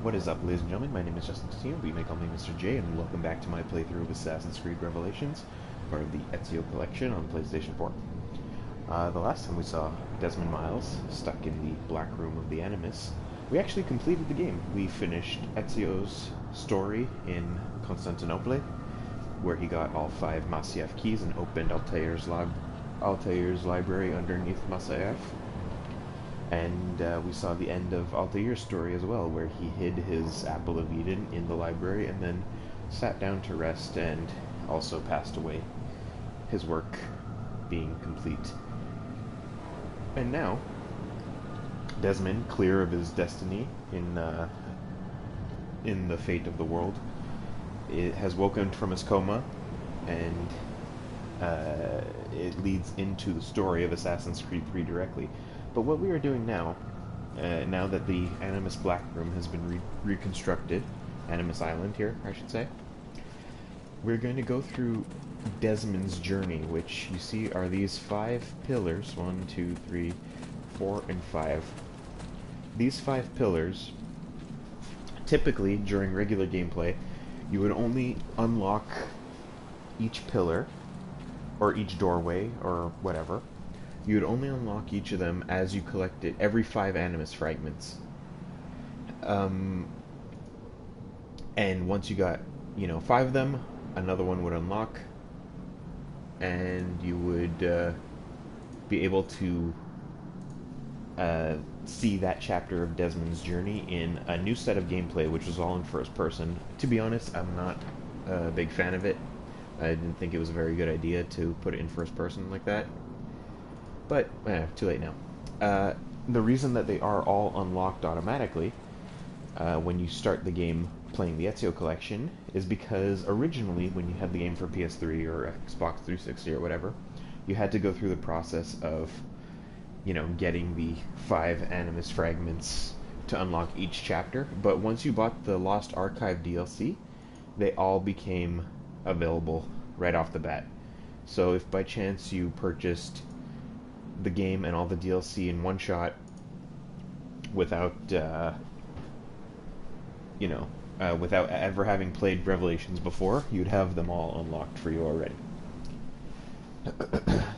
What is up, ladies and gentlemen? My name is Justin Totino, but you may call me Mr. J, and welcome back to my playthrough of Assassin's Creed Revelations, part of the Ezio collection on PlayStation 4. The last time we saw Desmond Miles stuck in the Black Room of the Animus, we actually completed the game. We finished Ezio's story in Constantinople, where he got all 5 Masyaf keys and opened Altair's library underneath Masyaf. And we saw the end of Altair's story as well, where he hid his Apple of Eden in the library and then sat down to rest and also passed away, his work being complete. And now, Desmond, clear of his destiny in the fate of the world, it has woken from his coma, and it leads into the story of Assassin's Creed 3 directly. But what we are doing now, now that the Animus Black Room has been reconstructed, Animus Island here, I should say, we're going to go through Desmond's journey, which you see are these 5 pillars, 1, 2, 3, 4, and 5. These 5 pillars, typically during regular gameplay, you would only unlock each pillar, or each doorway, or whatever. You would only unlock each of them as you collected every 5 Animus fragments. And once you got, 5 of them, another one would unlock, and you would be able to see that chapter of Desmond's journey in a new set of gameplay, which was all in first person. To be honest, I'm not a big fan of it. I didn't think it was a very good idea to put it in first person like that. But, too late now. The reason that they are all unlocked automatically when you start the game playing the Ezio collection is because originally, when you had the game for PS3 or Xbox 360 or whatever, you had to go through the process of, getting the 5 Animus fragments to unlock each chapter. But once you bought the Lost Archive DLC, they all became available right off the bat. So if by chance you purchased the game and all the DLC in one shot without without ever having played Revelations before, you'd have them all unlocked for you already.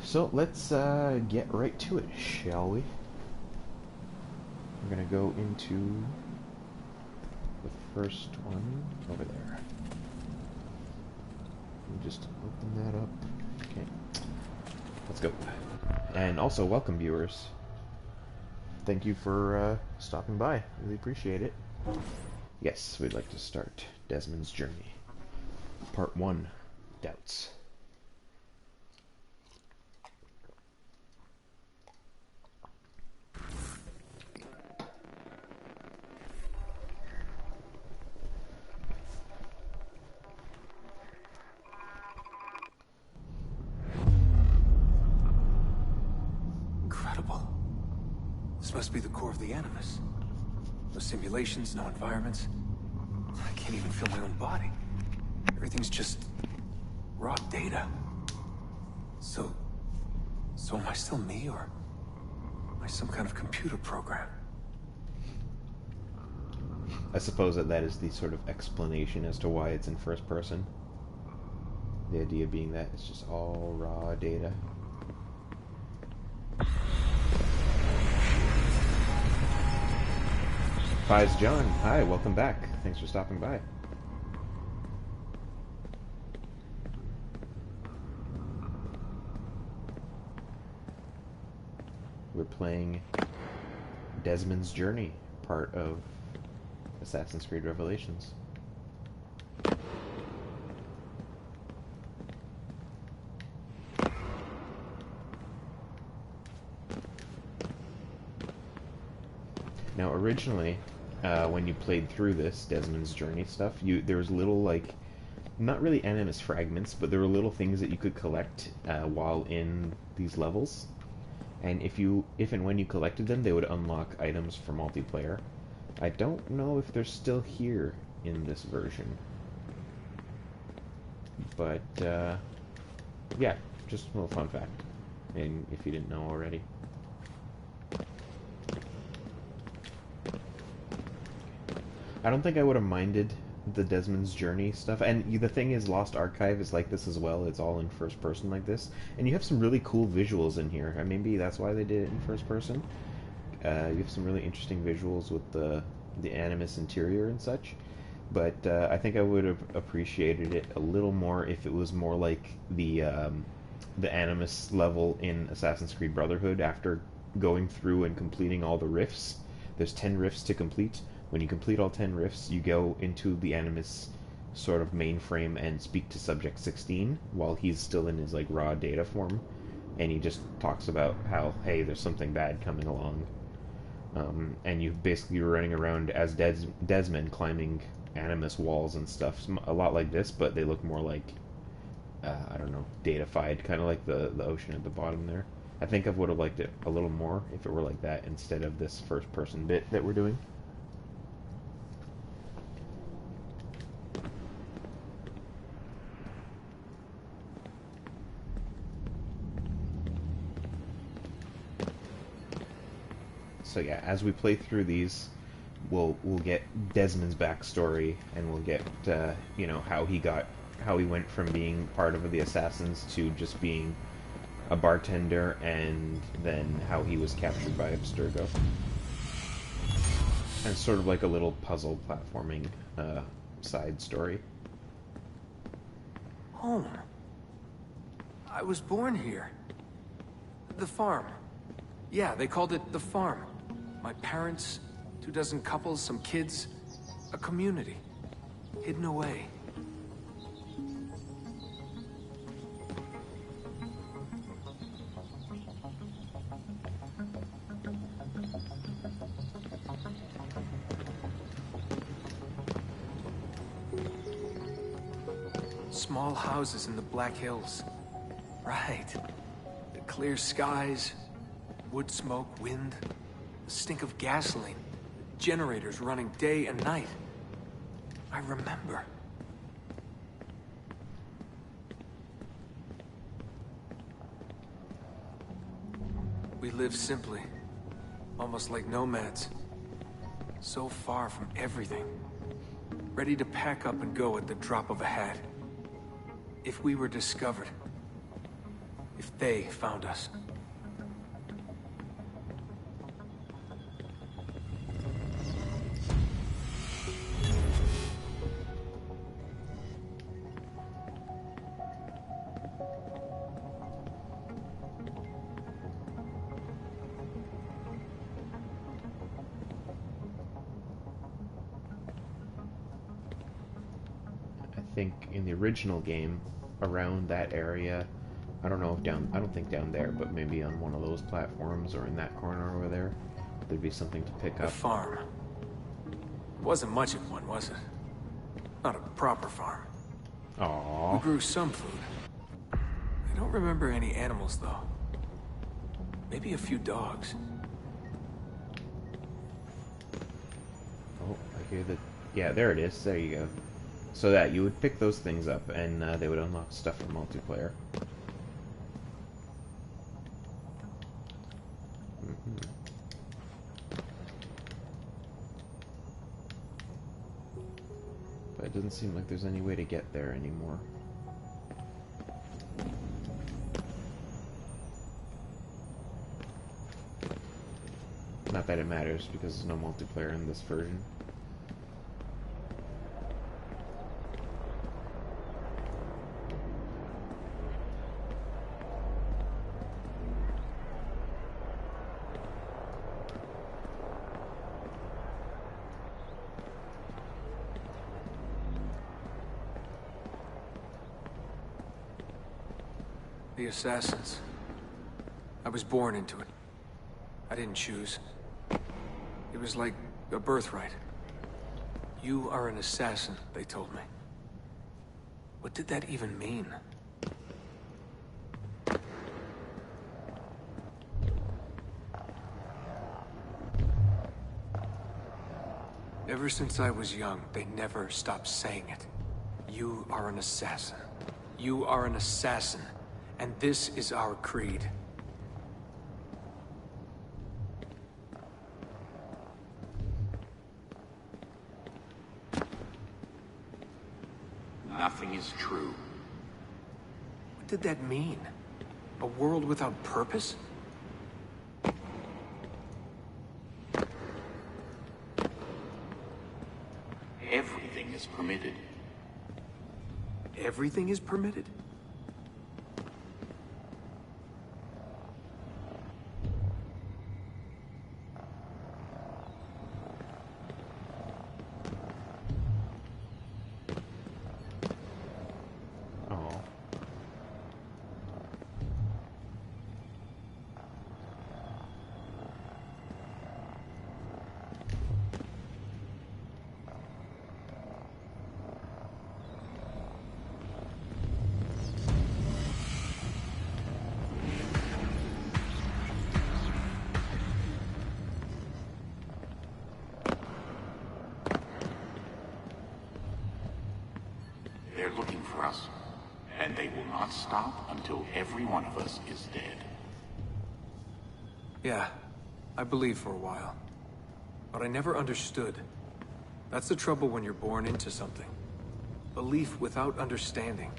So let's get right to it, shall we? We're gonna go into the first one over there. Let me just open that up. Okay, let's go. And also, welcome, viewers. Thank you for stopping by. Really appreciate it. Yes, we'd like to start Desmond's journey. Part 1, Doubts. This must be the core of the Animus. No simulations, no environments. I can't even feel my own body. Everything's just raw data. So am I still me, or am I some kind of computer program? I suppose that is the sort of explanation as to why it's in first person. The idea being that it's just all raw data. Pies John, hi, welcome back. Thanks for stopping by. We're playing Desmond's Journey, part of Assassin's Creed Revelations. Now, originally, when you played through this Desmond's Journey stuff, there was little, not really Animus fragments, but there were little things that you could collect while in these levels. And if and when you collected them, they would unlock items for multiplayer. I don't know if they're still here in this version. But, yeah, just a little fun fact. And if you didn't know already. I don't think I would have minded the Desmond's Journey stuff. And the thing is, Lost Archive is like this as well. It's all in first person like this, and you have some really cool visuals in here. Maybe that's why they did it in first person. You have some really interesting visuals with the Animus interior and such. But I think I would have appreciated it a little more if it was more like the Animus level in Assassin's Creed Brotherhood. After going through and completing all the rifts, there's 10 rifts to complete. When you complete all 10 rifts, you go into the Animus sort of mainframe and speak to Subject 16 while he's still in his like raw data form, and he just talks about how, hey, there's something bad coming along. And you basically were running around as Desmond, climbing Animus walls and stuff. A lot like this, but they look more like, I don't know, datafied, kind of like the ocean at the bottom there. I think I would have liked it a little more if it were like that instead of this first person bit that we're doing. So yeah, as we play through these, we'll get Desmond's backstory, and we'll get how he went from being part of the assassins to just being a bartender, and then how he was captured by Abstergo. And sort of like a little puzzle platforming side story. Home. I was born here. The farm. Yeah, they called it the farm. My parents, 24 couples, some kids, a community, hidden away. Small houses in the Black Hills. Right. The clear skies, wood smoke, wind, the stink of gasoline, generators running day and night. I remember. We lived simply, almost like nomads. So far from everything. Ready to pack up and go at the drop of a hat. If we were discovered. If they found us. I think in the original game, around that area, I don't know if I don't think down there, but maybe on one of those platforms or in that corner over there, there'd be something to pick The up. farm. Wasn't much of one, was it? Not a proper farm. Aww. We grew some food. I don't remember any animals, though. Maybe a few dogs. Oh, I hear that. Yeah, there it is. There you go. So that you would pick those things up, and they would unlock stuff for multiplayer. But it doesn't seem like there's any way to get there anymore. Not that it matters, because there's no multiplayer in this version. The assassins. I was born into it. I didn't choose. It was like a birthright. You are an assassin, they told me. What did that even mean? Ever since I was young, they never stopped saying it. You are an assassin. You are an assassin. And this is our creed. Nothing is true. What did that mean? A world without purpose? Everything is permitted. Everything is permitted? Oh. They're looking for us, and they will not stop until every one of us is dead. Yeah, I believed for a while. But I never understood. That's the trouble when you're born into something. Belief without understanding.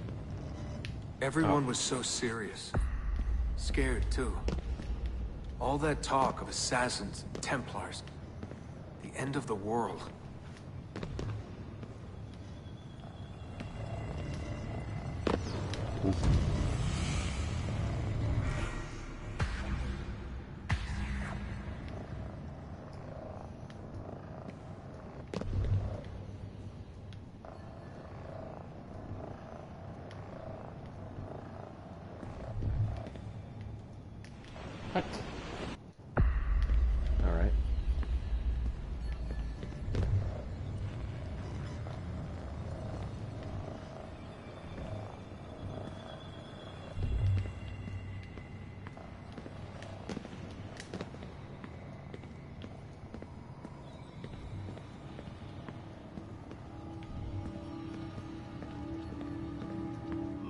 Everyone was so serious. Scared, too. All that talk of assassins and Templars. The end of the world. What? Alright.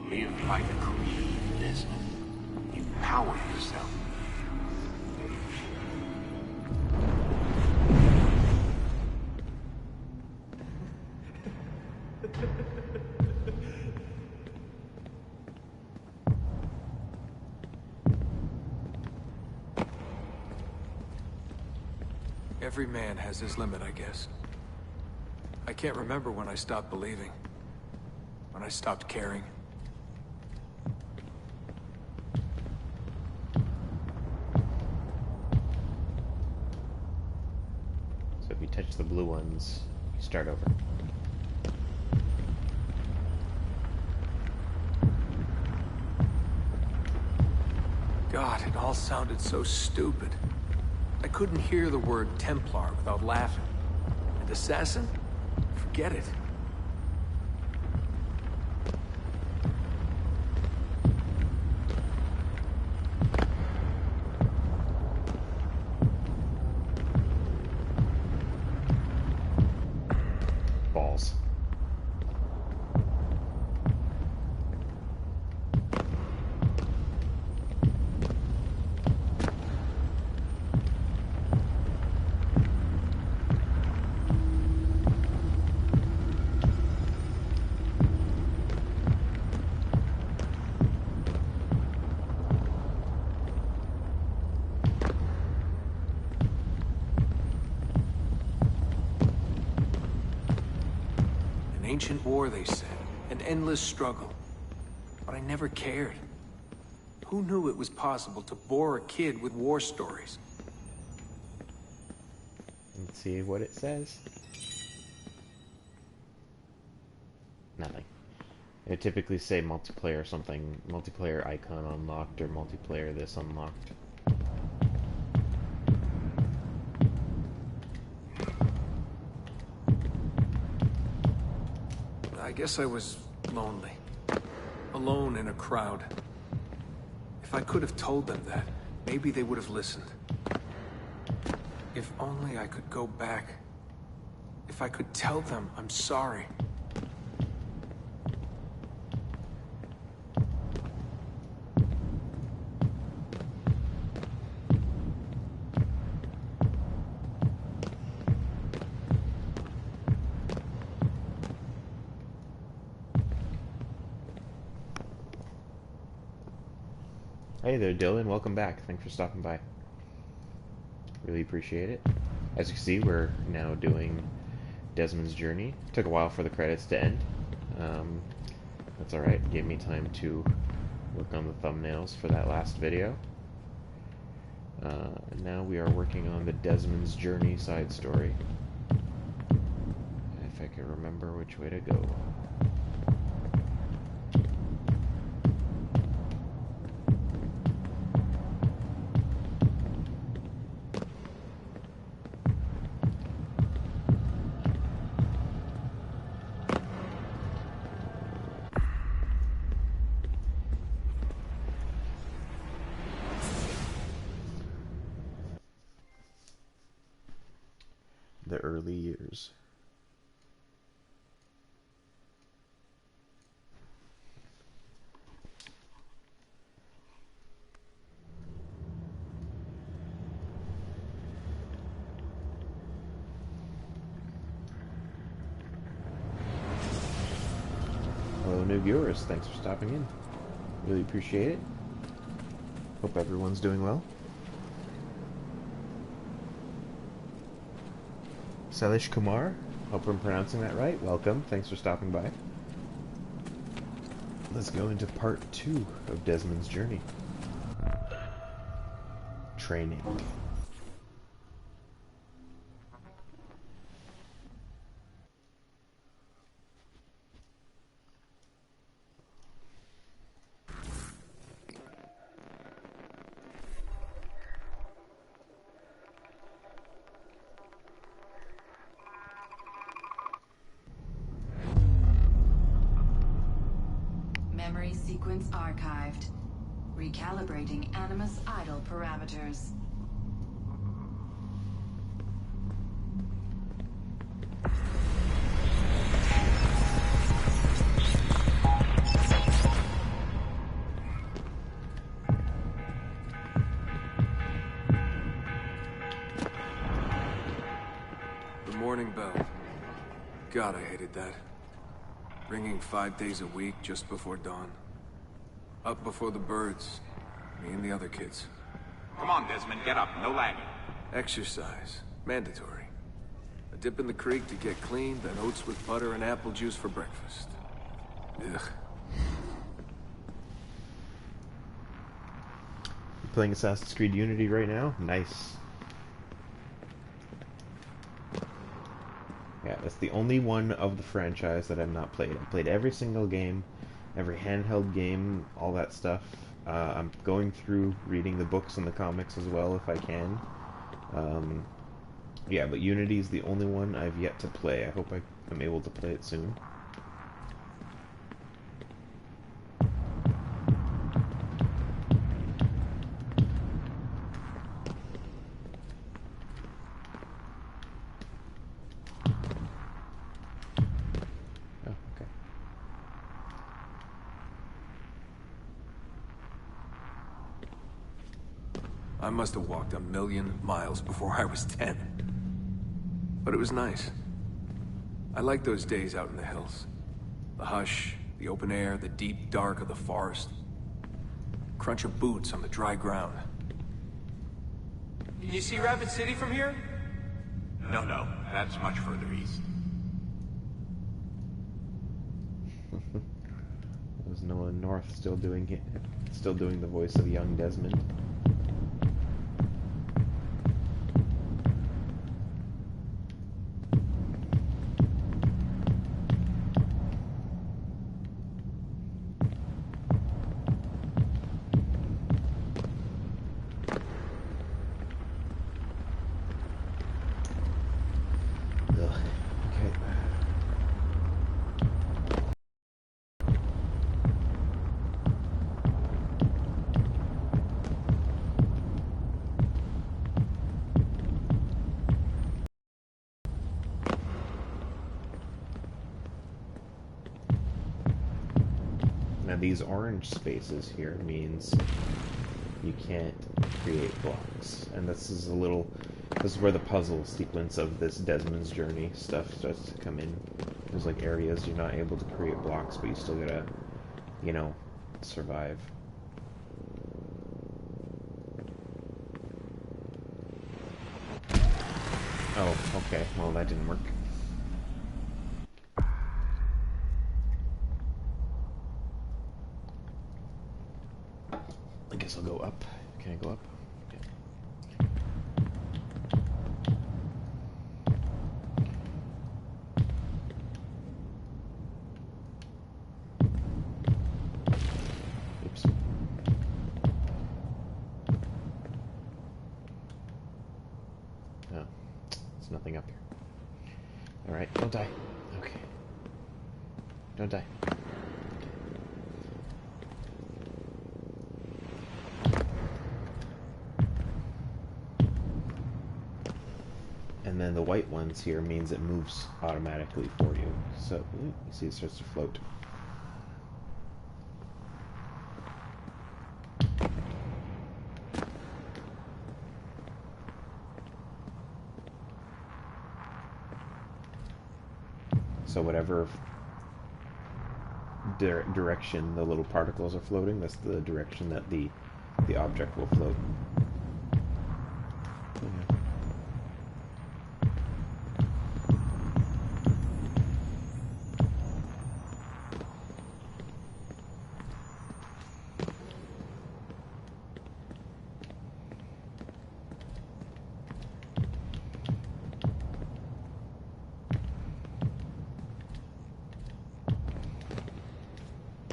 Live by the creed, Desmond. Empower yourself. Every man has his limit, I guess. I can't remember when I stopped believing. When I stopped caring. So if you touch the blue ones, you start over. God, it all sounded so stupid. I couldn't hear the word Templar without laughing. And assassin? Forget it. Balls. An ancient war, they said. An endless struggle. But I never cared. Who knew it was possible to bore a kid with war stories? Let's see what it says. Nothing. It typically say multiplayer something, multiplayer icon unlocked or multiplayer this unlocked. I guess I was lonely. Alone in a crowd. If I could have told them that, maybe they would have listened. If only I could go back. If I could tell them I'm sorry. Hey there, Dylan. Welcome back. Thanks for stopping by. Really appreciate it. As you can see, we're now doing Desmond's journey. Took a while for the credits to end. Um, that's alright. Gave me time to work on the thumbnails for that last video. And now we are working on the Desmond's Journey side story. If I can remember which way to go. The early years. Hello, new viewers. Thanks for stopping in. Really appreciate it. Hope everyone's doing well. Salish Kumar, hope I'm pronouncing that right. Welcome. Thanks for stopping by. Let's go into part 2 of Desmond's journey. Training. Memory sequence archived. Recalibrating Animus idle parameters. The morning bell. God, I hated that. Ringing 5 days a week just before dawn. Up before the birds. Me and the other kids. Come on, Desmond, get up. No lagging. Exercise. Mandatory. A dip in the creek to get clean, then oats with butter and apple juice for breakfast. Ugh. You playing Assassin's Creed Unity right now? Nice. Yeah, that's the only one of the franchise that I've not played. I've played every single game, every handheld game, all that stuff. I'm going through reading the books and the comics as well if I can. Yeah, but Unity is the only one I've yet to play. I hope I'm able to play it soon. Oh, okay. I must have walked 1,000,000 miles before I was 10. But it was nice. I liked those days out in the hills. The hush, the open air, the deep dark of the forest. Crunch of boots on the dry ground. Can you see Rapid City from here? No, that's much further east. There's Noah North still doing the voice of young Desmond. Ugh. Okay. Now these orange spaces here means you can't create blocks, and this is where the puzzle sequence of this Desmond's Journey stuff starts to come in. There's like areas you're not able to create blocks, but you still gotta, survive. Okay, well that didn't work. I guess I'll go up. Can I go up? Yeah. Oops. Oh, there's nothing up here. Alright, don't die. Okay. Don't die. And then the white ones here means it moves automatically for you. So, you see it starts to float. So whatever direction the little particles are floating, that's the direction that the object will float. Okay.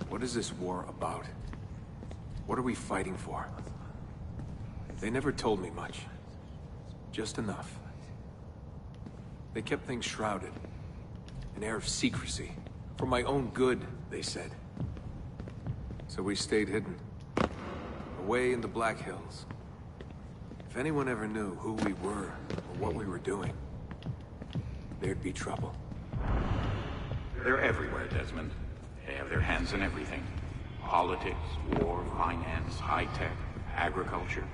What is this war about? What are we fighting for? They never told me much. Just enough. They kept things shrouded. An air of secrecy. For my own good, they said. So we stayed hidden. Away in the Black Hills. If anyone ever knew who we were, or what we were doing, there'd be trouble. They're everywhere, Desmond. They have their hands in everything. Politics, war, finance, high-tech, agriculture.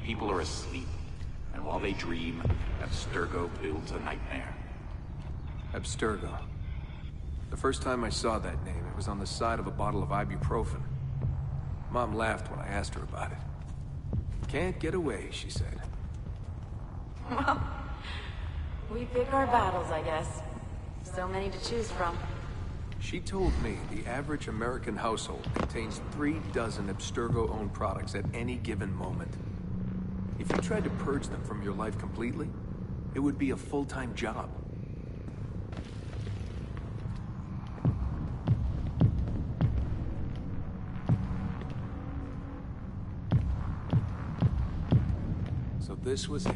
People are asleep. And while they dream, Abstergo builds a nightmare. Abstergo. The first time I saw that name, it was on the side of a bottle of ibuprofen. Mom laughed when I asked her about it. Can't get away, she said. Well, we pick our battles, I guess. So many to choose from. She told me the average American household contains 3 dozen Abstergo-owned products at any given moment. If you tried to purge them from your life completely, it would be a full-time job. So this was it.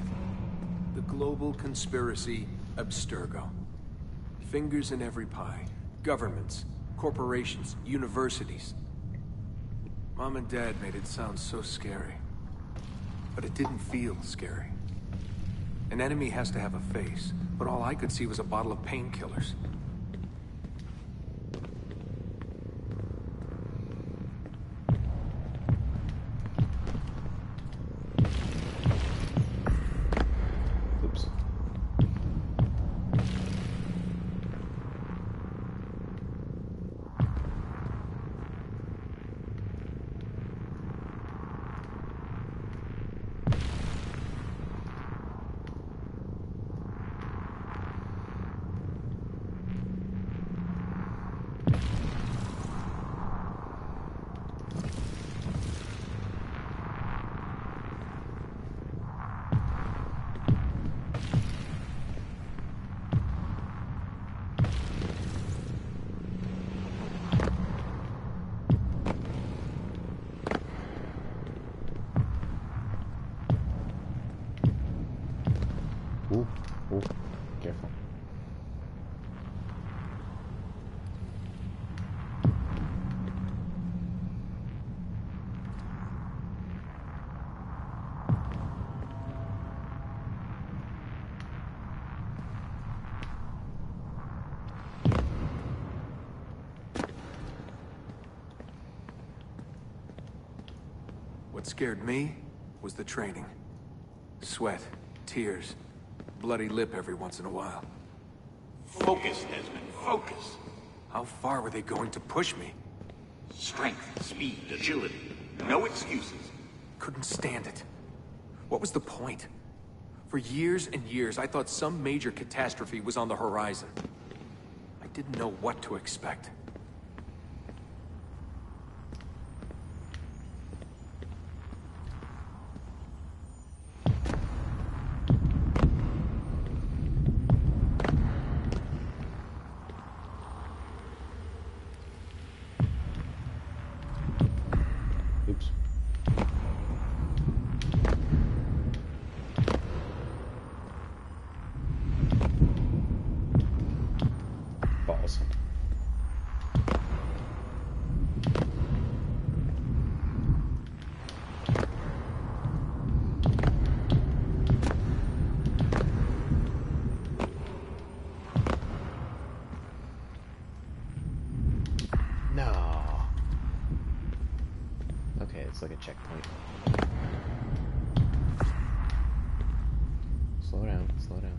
The global conspiracy, Abstergo. Fingers in every pie. Governments, corporations, universities. Mom and Dad made it sound so scary. But it didn't feel scary. An enemy has to have a face, but all I could see was a bottle of painkillers. Oops. Ooh, ooh, careful. What scared me was the training. Sweat, tears, bloody lip every once in a while. Focus, Desmond, focus. How far were they going to push me? Strength, speed, agility. No excuses. Couldn't stand it. What was the point? For years and years, I thought some major catastrophe was on the horizon. I didn't know what to expect. Oops. Balls. No. Okay, it's like a checkpoint. Slow down, slow down.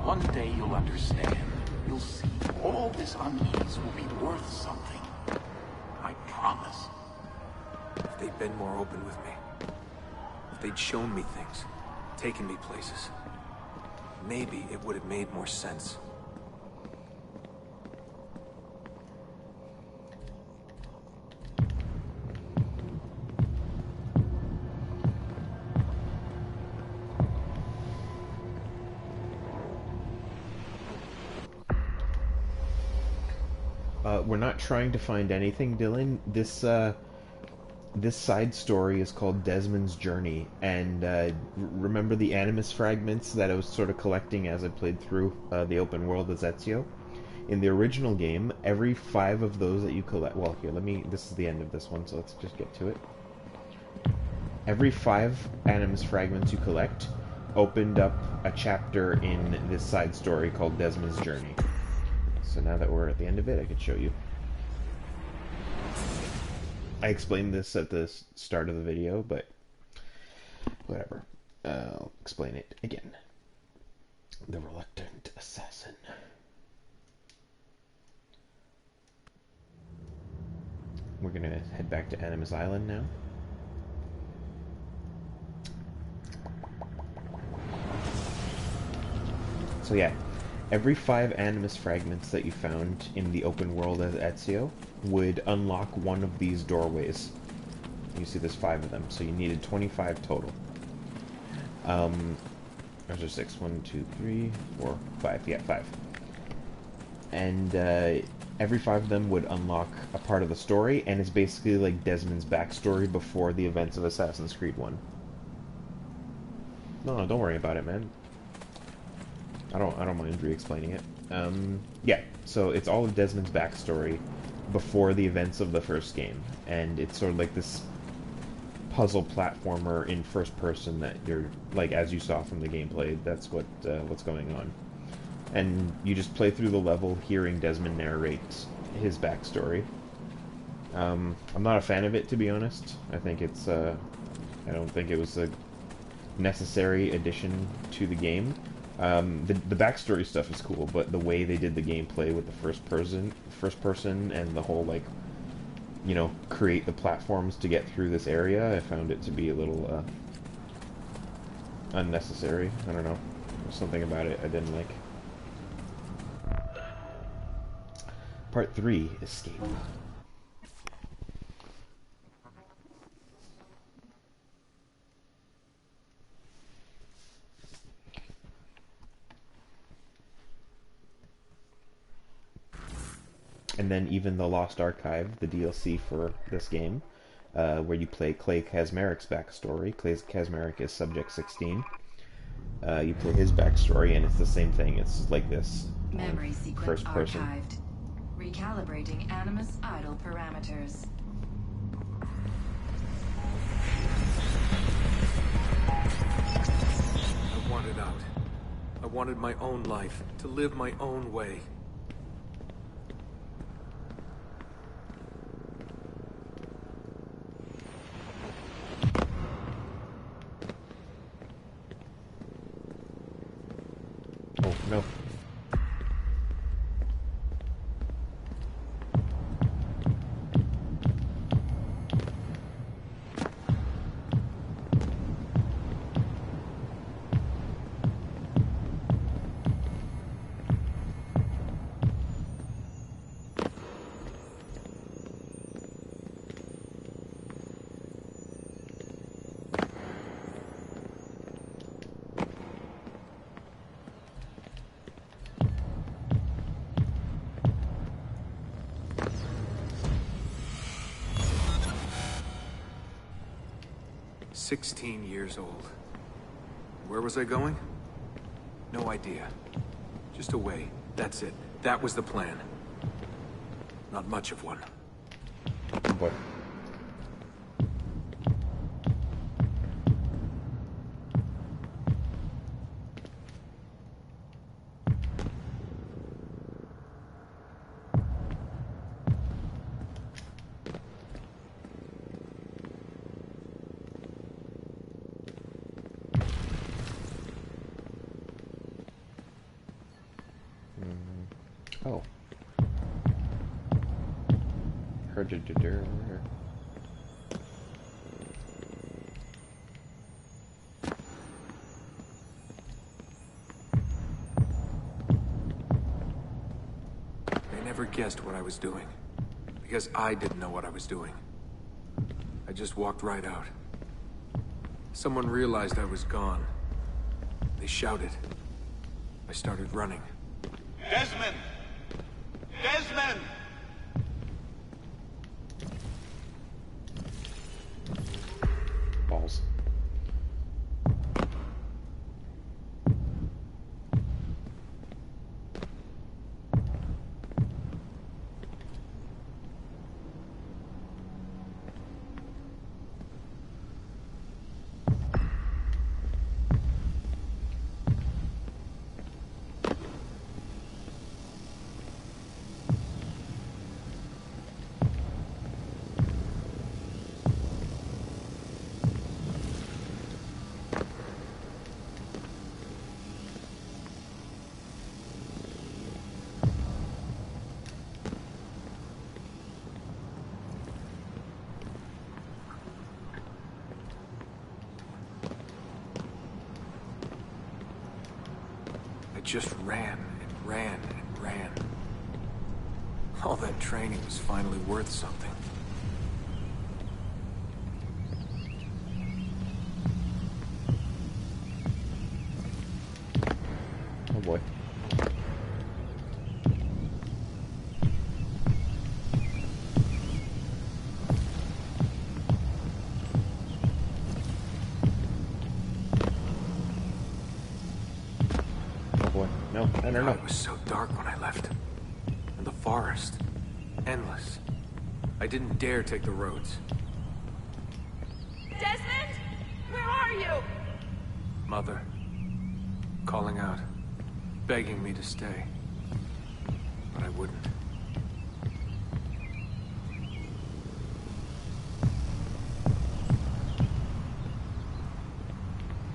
One day you'll understand. You'll see all this unease will be worth something. I promise. If they'd been more open with me. If they'd shown me things. Taken me places. Maybe it would have made more sense. We're not trying to find anything, Dylan. This side story is called Desmond's Journey, and remember the Animus fragments that I was sort of collecting as I played through the open world as Ezio? In the original game, every 5 of those that you collect... Well, here, this is the end of this one, so let's just get to it. Every 5 Animus fragments you collect opened up a chapter in this side story called Desmond's Journey. So now that we're at the end of it, I could show you. I explained this at the start of the video, but whatever. I'll explain it again. The Reluctant Assassin. We're gonna head back to Animus Island now. So yeah, every 5 Animus fragments that you found in the open world as Ezio would unlock one of these doorways. You see there's 5 of them, so you needed 25 total. There's a 6. 1, 2, 3, 4, 5. Yeah, 5. And every 5 of them would unlock a part of the story, and it's basically like Desmond's backstory before the events of Assassin's Creed 1. No, don't worry about it, man. I don't mind re-explaining it. Yeah, so it's all of Desmond's backstory before the events of the first game, and it's sort of like this puzzle platformer in first person that you're, like, as you saw from the gameplay, that's what's going on. And you just play through the level hearing Desmond narrate his backstory. I'm not a fan of it, to be honest. I think it's, I don't think it was a necessary addition to the game. The backstory stuff is cool, but the way they did the gameplay with the first person and the whole, like, you know, create the platforms to get through this area, I found it to be a little, unnecessary. I don't know. There's something about it I didn't like. Part 3, Escape. And then even the Lost Archive, the DLC for this game, where you play Clay Kazmarek's backstory. Clay Kazmarek is Subject 16. You play his backstory, and it's the same thing. It's like this Memory sequence first person. archived. Recalibrating Animus idle parameters. I wanted out. I wanted my own life, to live my own way. 16 years old. Where was I going? No idea. Just away. That's it. That was the plan. Not much of one. But oh. Heard you did there. They never guessed what I was doing. Because I didn't know what I was doing. I just walked right out. Someone realized I was gone. They shouted. I started running. Desmond! Desmond! Balls. Just ran and ran and ran. All that training was finally worth something. Oh boy. No, I don't know. It was so dark when I left. And the forest. Endless. I didn't dare take the roads. Desmond? Where are you? Mother. Calling out. Begging me to stay. But I wouldn't.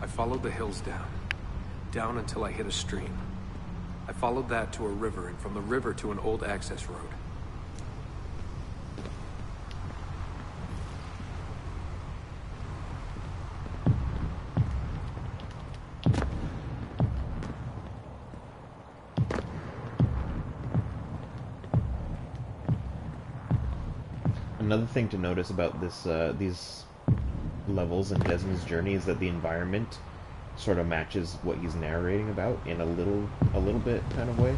I followed the hills down. Down until I hit a stream. I followed that to a river, and from the river to an old access road. Another thing to notice about this, these levels in Desmond's journey is that the environment sort of matches what he's narrating about in a little bit kind of way.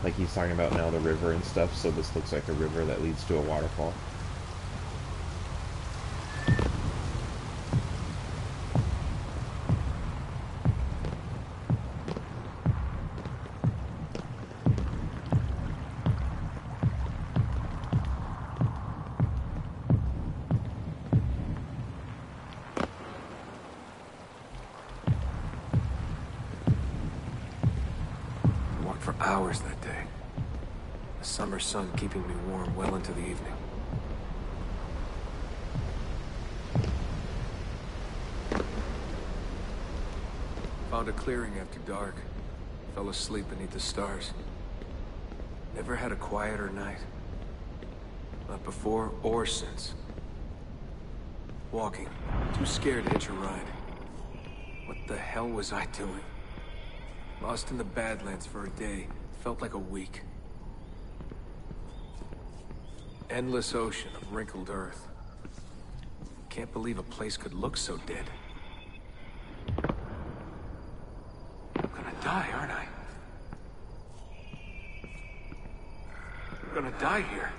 Like he's talking about now the river and stuff, so this looks like a river that leads to a waterfall. Hours that day. The summer sun keeping me warm well into the evening. Found a clearing after dark. Fell asleep beneath the stars. Never had a quieter night. Not before or since. Walking. Too scared to hitch a ride. What the hell was I doing? Lost in the Badlands for a day. Felt like a week. Endless ocean of wrinkled earth. Can't believe a place could look so dead. I'm gonna die, aren't I? I'm gonna die here.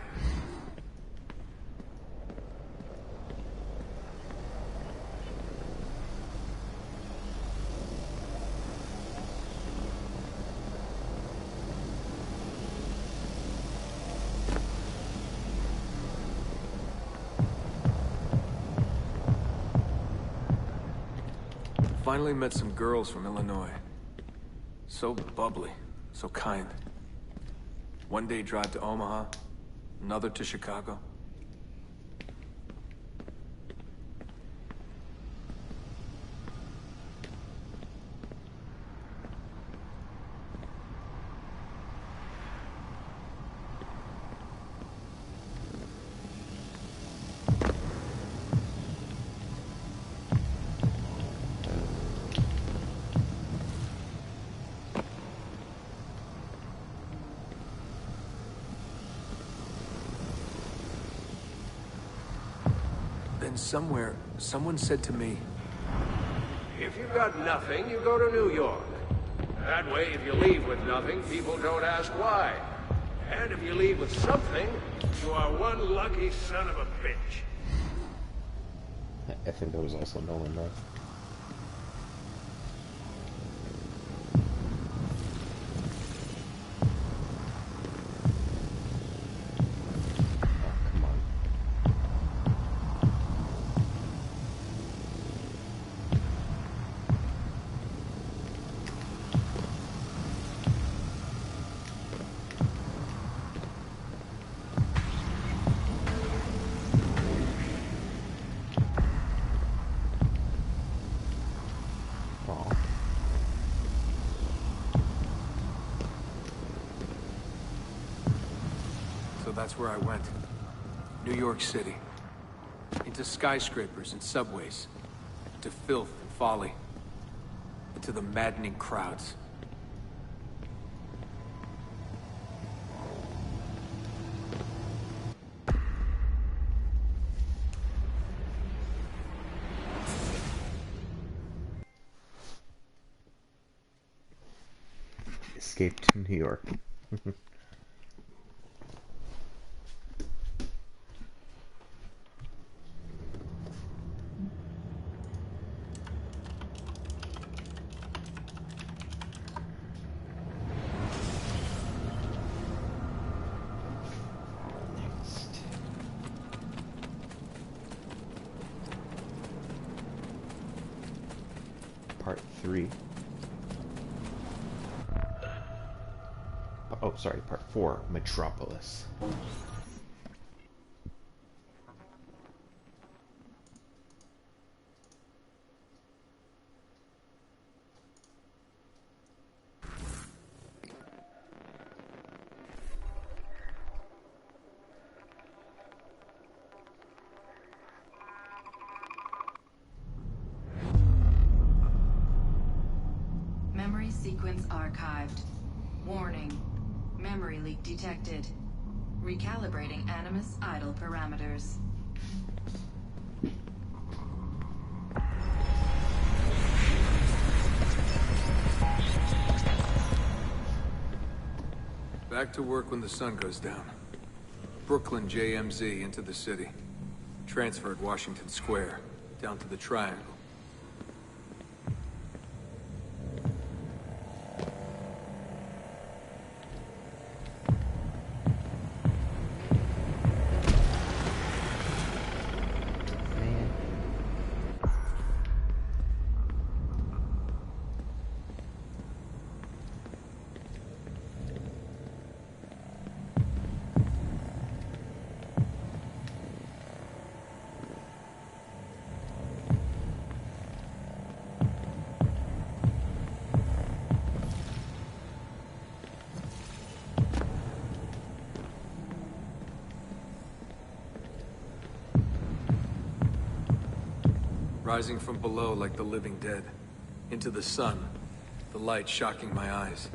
Finally met some girls from Illinois. So bubbly, so kind. One day drive to Omaha, another to Chicago. Then somewhere, someone said to me, If you've got nothing, you go to New York. That way, if you leave with nothing, people don't ask why. And if you leave with something, you are one lucky son of a bitch. I think that was also Nolan North. Oh, come on. Aw. so that's where I went. New York City. Into skyscrapers and subways. To filth and folly. Into the maddening crowds. Escape to New York. Next. Part 3. Oh, sorry, part 4, Metropolis. Memory sequence archived. Warning. Memory leak detected. Recalibrating Animus idle parameters. Back to work when the sun goes down. Brooklyn JMZ into the city. Transferred Washington Square, down to the Triangle. Man. Rising from below like the living dead. Into the sun, the light shocking my eyes.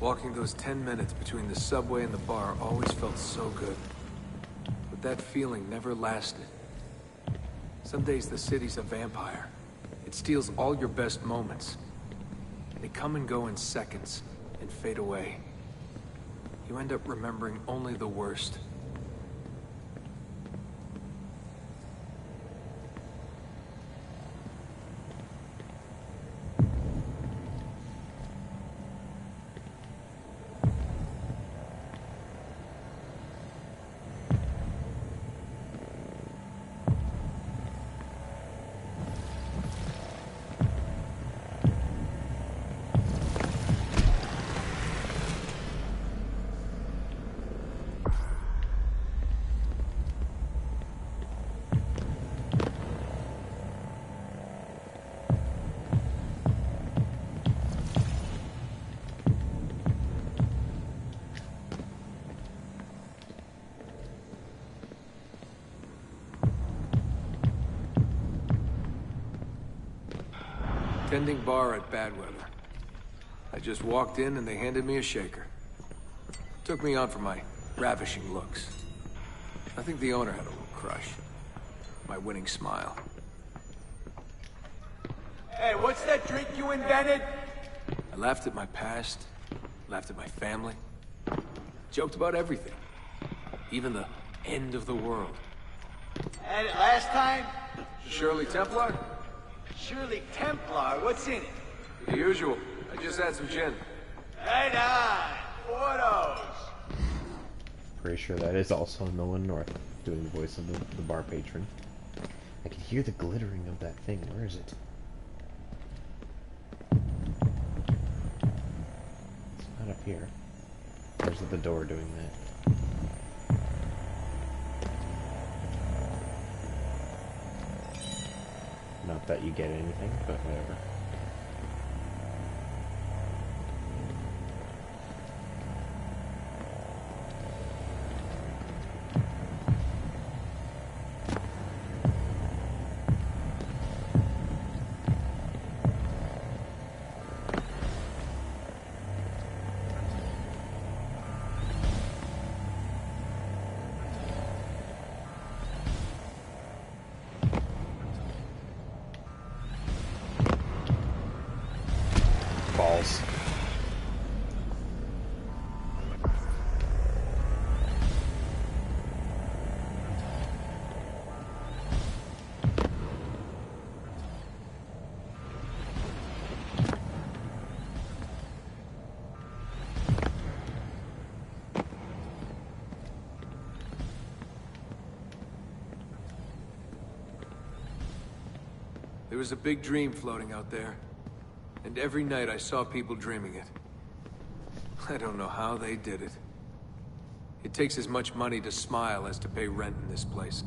Walking those 10 minutes between the subway and the bar always felt so good. But that feeling never lasted. Some days the city's a vampire. It steals all your best moments. They come and go in seconds, and fade away. You end up remembering only the worst. Tending bar at Badweather. I just walked in and they handed me a shaker. Took me on for my ravishing looks. I think the owner had a little crush. My winning smile. Hey, what's that drink you invented? I laughed at my past, laughed at my family, joked about everything. Even the end of the world. Had it last time? Shirley Templar? Shirley Templar, what's in it? The usual. I just had some gin. Right on. Photos. Pretty sure that is also Nolan North doing the voice of the bar patron. I can hear the glittering of that thing. Where is it? It's not up here. There's at the door doing that. Not that you get anything, but whatever. Balls. There was a big dream floating out there. And every night I saw people dreaming it. I don't know how they did it. It takes as much money to smile as to pay rent in this place.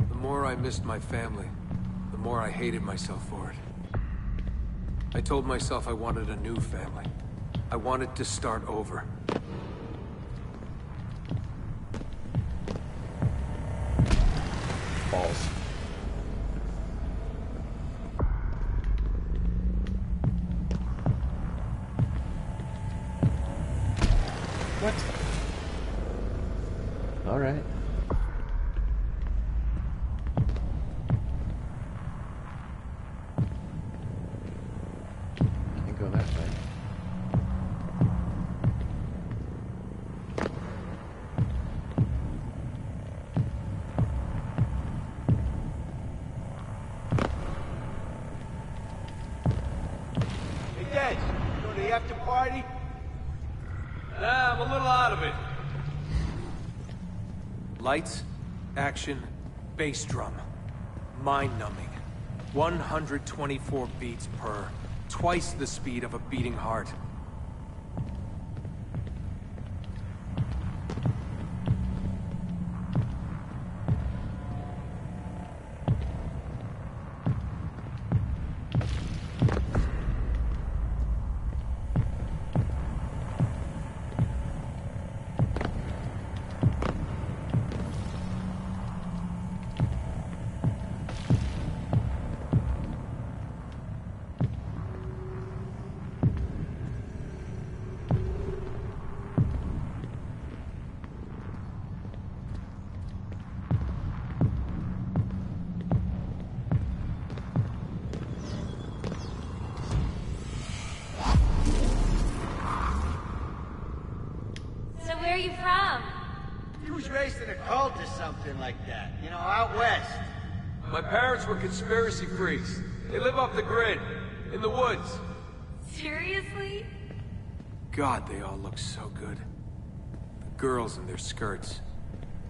The more I missed my family, the more I hated myself for it. I told myself I wanted a new family. I wanted to start over. Balls. What? All right. Can't go that way. Hey, Des, you go to the after party? I'm a little out of it. Lights, action, bass drum. Mind-numbing. 124 beats per. Twice the speed of a beating heart. So where are you from? He was raised in a cult or something like that. You know, out west. My parents were conspiracy freaks. They live off the grid, in the woods. Seriously? God, they all look so good. The girls in their skirts,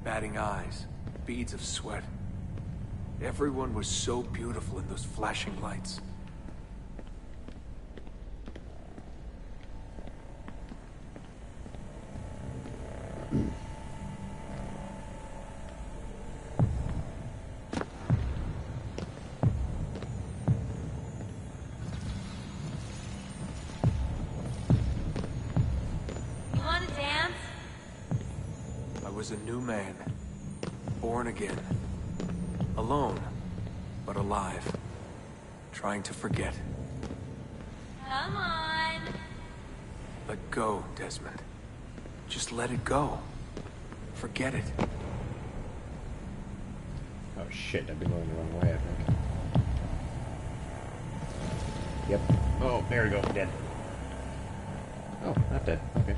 batting eyes, beads of sweat. Everyone was so beautiful in those flashing lights. was a new man. Born again. Alone, but alive. Trying to forget. Come on. Let go, Desmond. Just let it go. Forget it. Oh shit, I've been going the wrong way, I think. Yep. Oh, there we go, dead. Oh, not dead. Okay.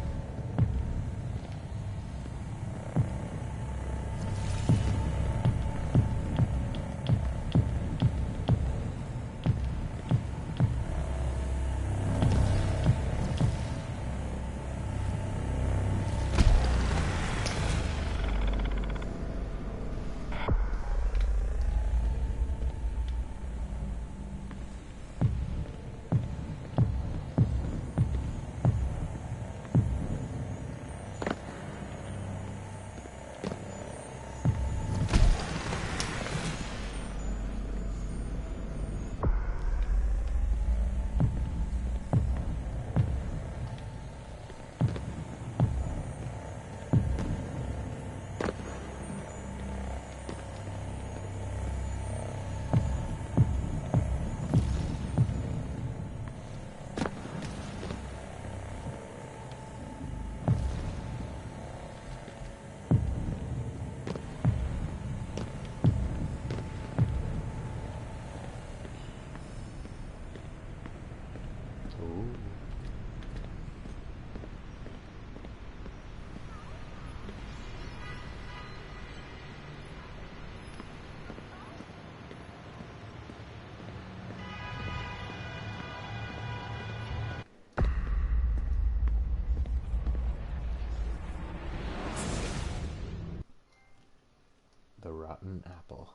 The rotten apple.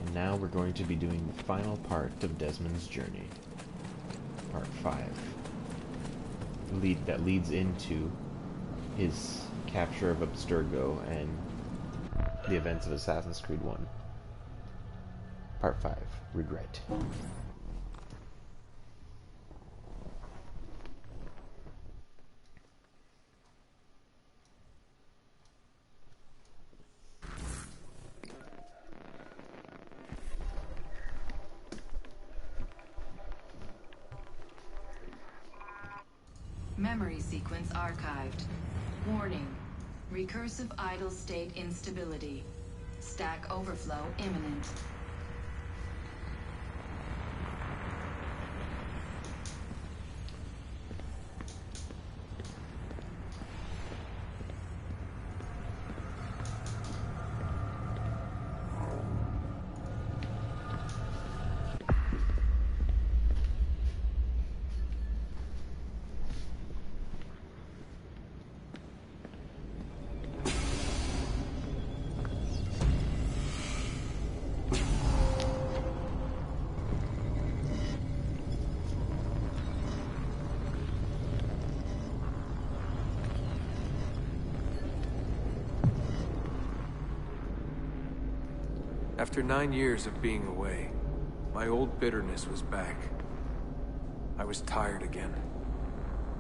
And now we're going to be doing the final part of Desmond's journey. Part 5. That leads into his capture of Abstergo and the events of Assassin's Creed 1. Part 5. Regret. Memory sequence archived. Warning. Recursive idle state instability. Stack overflow imminent. After 9 years of being away, my old bitterness was back. I was tired again.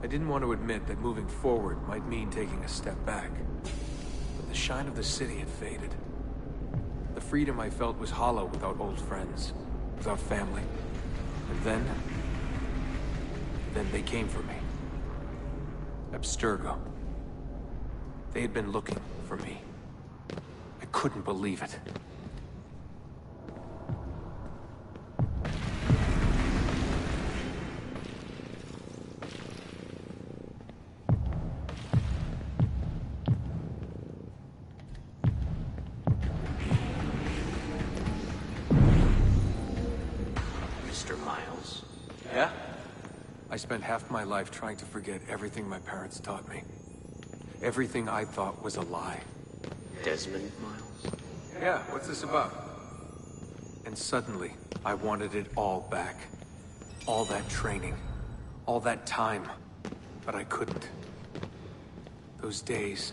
I didn't want to admit that moving forward might mean taking a step back. But the shine of the city had faded. The freedom I felt was hollow without old friends, without family. And then they came for me. Abstergo. They had been looking for me. I couldn't believe it. I spent half my life trying to forget everything my parents taught me. Everything I thought was a lie. Desmond, Miles? Yeah, what's this about? And suddenly, I wanted it all back. All that training. All that time, but I couldn't. Those days,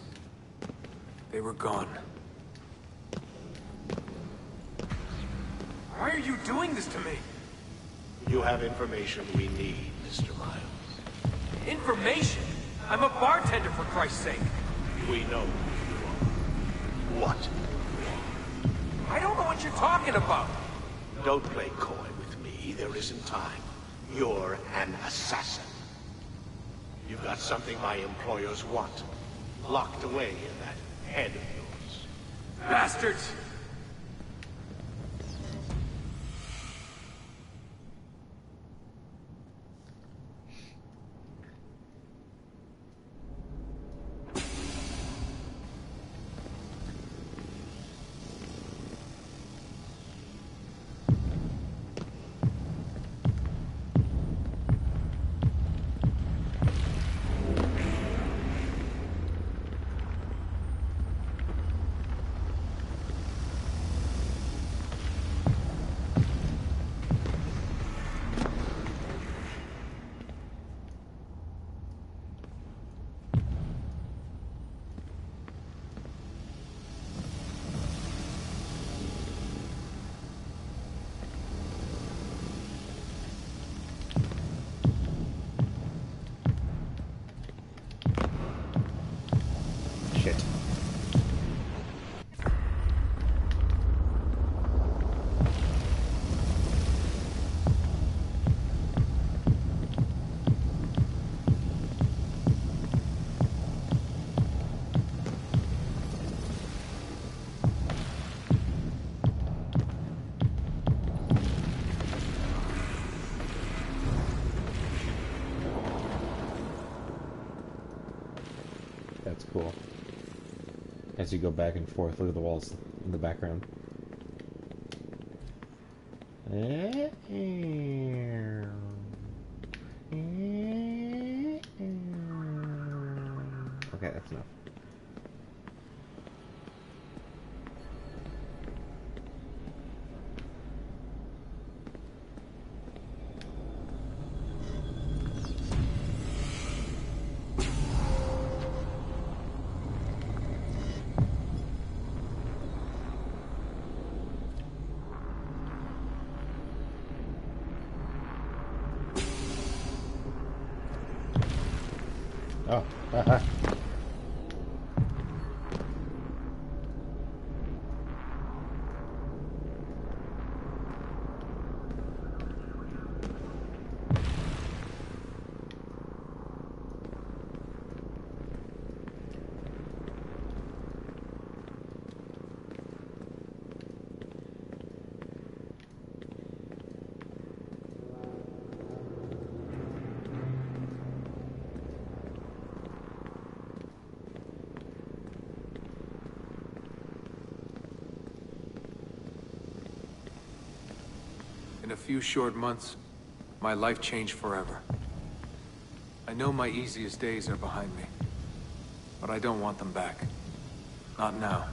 they were gone. Why are you doing this to me? You have information we need, Mr. Miles. Information? I'm a bartender, for Christ's sake. We know who you are. What? I don't know what you're talking about. Don't play coy with me. There isn't time. You're an assassin. You've got something my employers want. Locked away in that head of yours. Bastards! Shit. That's cool. As you go back and forth, look at the walls in the background. Okay, that's enough. Oh, haha. In a few short months, my life changed forever. I know my easiest days are behind me, but I don't want them back. Not now.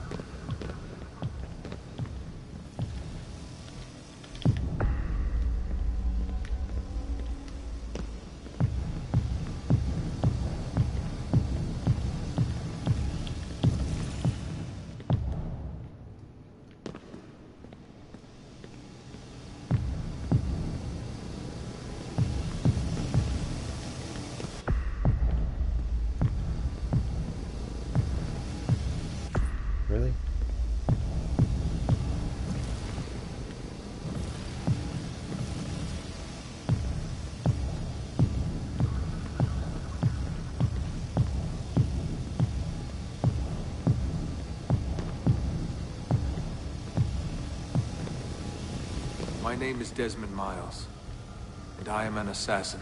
Really? My name is Desmond Miles, and I am an assassin.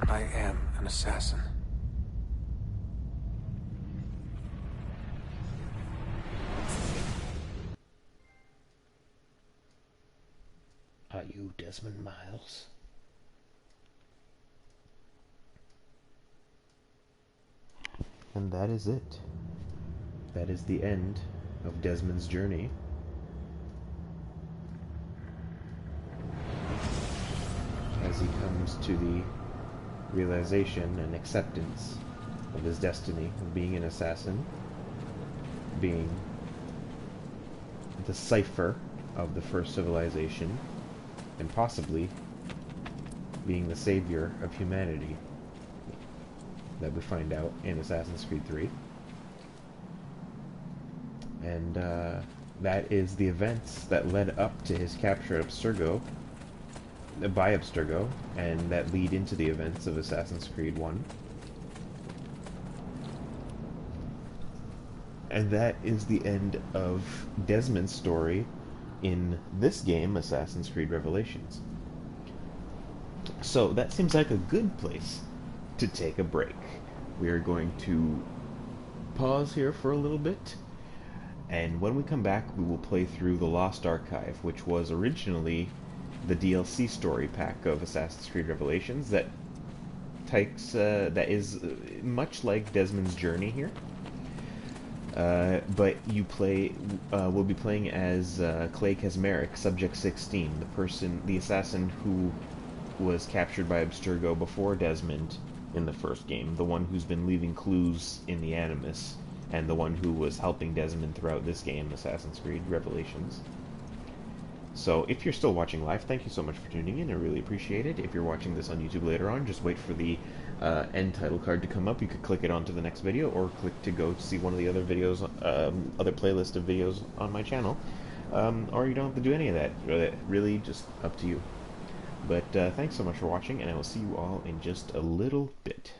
I am an assassin. Are you Desmond Miles? And that is it. That is the end of Desmond's journey. as he comes to the realization and acceptance of his destiny of being an assassin, being the cipher of the first civilization, and possibly being the savior of humanity that we find out in Assassin's Creed 3. And that is the events that led up to his capture of Abstergo, by Abstergo, and that lead into the events of Assassin's Creed 1. And that is the end of Desmond's story in this game, Assassin's Creed Revelations. So that seems like a good place to take a break. We are going to pause here for a little bit, and when we come back we will play through the Lost Archive, which was originally the DLC story pack of Assassin's Creed Revelations that is much like Desmond's journey here. But you will be playing as Clay Kesmeric, Subject 16, the assassin who was captured by Abstergo before Desmond in the first game, the one who's been leaving clues in the Animus, and the one who was helping Desmond throughout this game, Assassin's Creed Revelations. So if you're still watching live, thank you so much for tuning in. I really appreciate it. If you're watching this on YouTube later on, just wait for the end title card to come up. You could click it onto the next video, or click to go see one of the other videos, other playlist of videos on my channel. Or you don't have to do any of that. Really just up to you. But thanks so much for watching, and I will see you all in just a little bit.